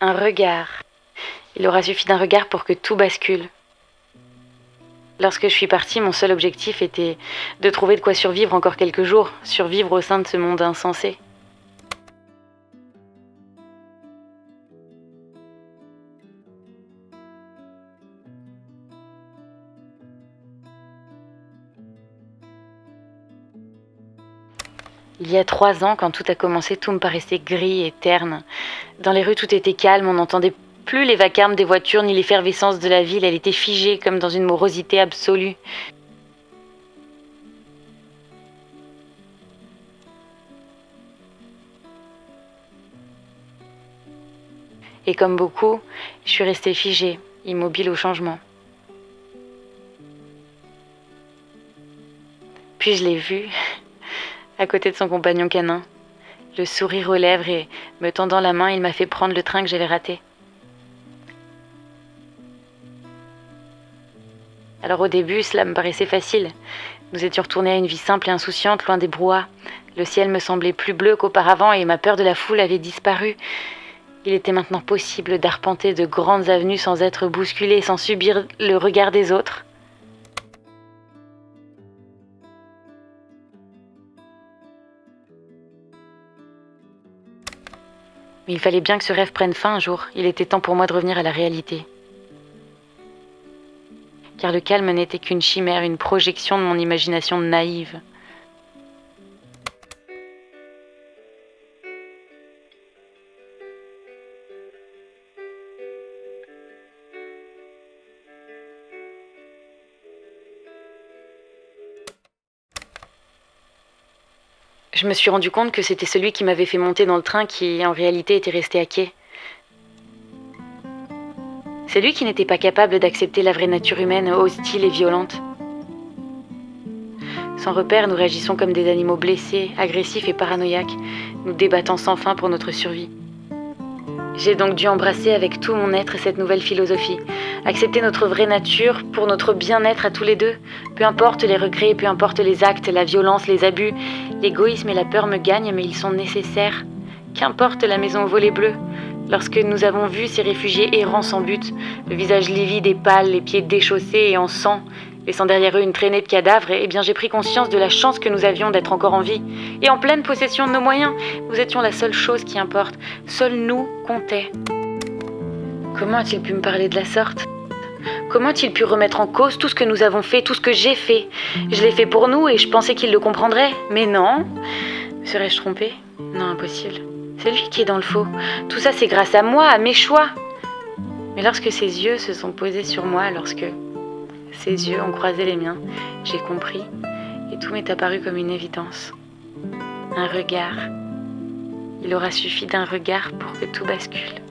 Un regard. Il aura suffi d'un regard pour que tout bascule. Lorsque je suis partie, mon seul objectif était de trouver de quoi survivre encore quelques jours, survivre au sein de ce monde insensé. Il y a 3 ans, quand tout a commencé, tout me paraissait gris et terne. Dans les rues, tout était calme, on n'entendait plus les vacarmes des voitures ni l'effervescence de la ville, elle était figée comme dans une morosité absolue. Et comme beaucoup, je suis restée figée, immobile au changement. Puis je l'ai vu, à côté de son compagnon canin, le sourire aux lèvres et, me tendant la main, il m'a fait prendre le train que j'avais raté. Alors au début, cela me paraissait facile. Nous étions retournés à une vie simple et insouciante, loin des brouhahs. Le ciel me semblait plus bleu qu'auparavant et ma peur de la foule avait disparu. Il était maintenant possible d'arpenter de grandes avenues sans être bousculé, sans subir le regard des autres. Mais il fallait bien que ce rêve prenne fin un jour. Il était temps pour moi de revenir à la réalité. Car le calme n'était qu'une chimère, une projection de mon imagination naïve. Je me suis rendu compte que c'était celui qui m'avait fait monter dans le train qui, en réalité, était resté à quai. C'est lui qui n'était pas capable d'accepter la vraie nature humaine, hostile et violente. Sans repère, nous réagissons comme des animaux blessés, agressifs et paranoïaques, nous débattant sans fin pour notre survie. J'ai donc dû embrasser avec tout mon être cette nouvelle philosophie. Accepter notre vraie nature pour notre bien-être à tous les deux. Peu importe les regrets, peu importe les actes, la violence, les abus. L'égoïsme et la peur me gagnent, mais ils sont nécessaires. Qu'importe la maison aux volets bleus. Lorsque nous avons vu ces réfugiés errants sans but, le visage livide et pâle, les pieds déchaussés et en sang, laissant derrière eux une traînée de cadavres, eh bien j'ai pris conscience de la chance que nous avions d'être encore en vie. Et en pleine possession de nos moyens, nous étions la seule chose qui importe. Seuls nous comptaient. Comment a-t-il pu me parler de la sorte ? Comment a-t-il pu remettre en cause tout ce que nous avons fait, tout ce que j'ai fait ? Je l'ai fait pour nous et je pensais qu'il le comprendrait. Mais non. Serais-je trompée ? Non, impossible. C'est lui qui est dans le faux. Tout ça, c'est grâce à moi, à mes choix. Mais lorsque ses yeux se sont posés sur moi, lorsque ses yeux ont croisé les miens, j'ai compris et tout m'est apparu comme une évidence. Un regard. Il aura suffi d'un regard pour que tout bascule.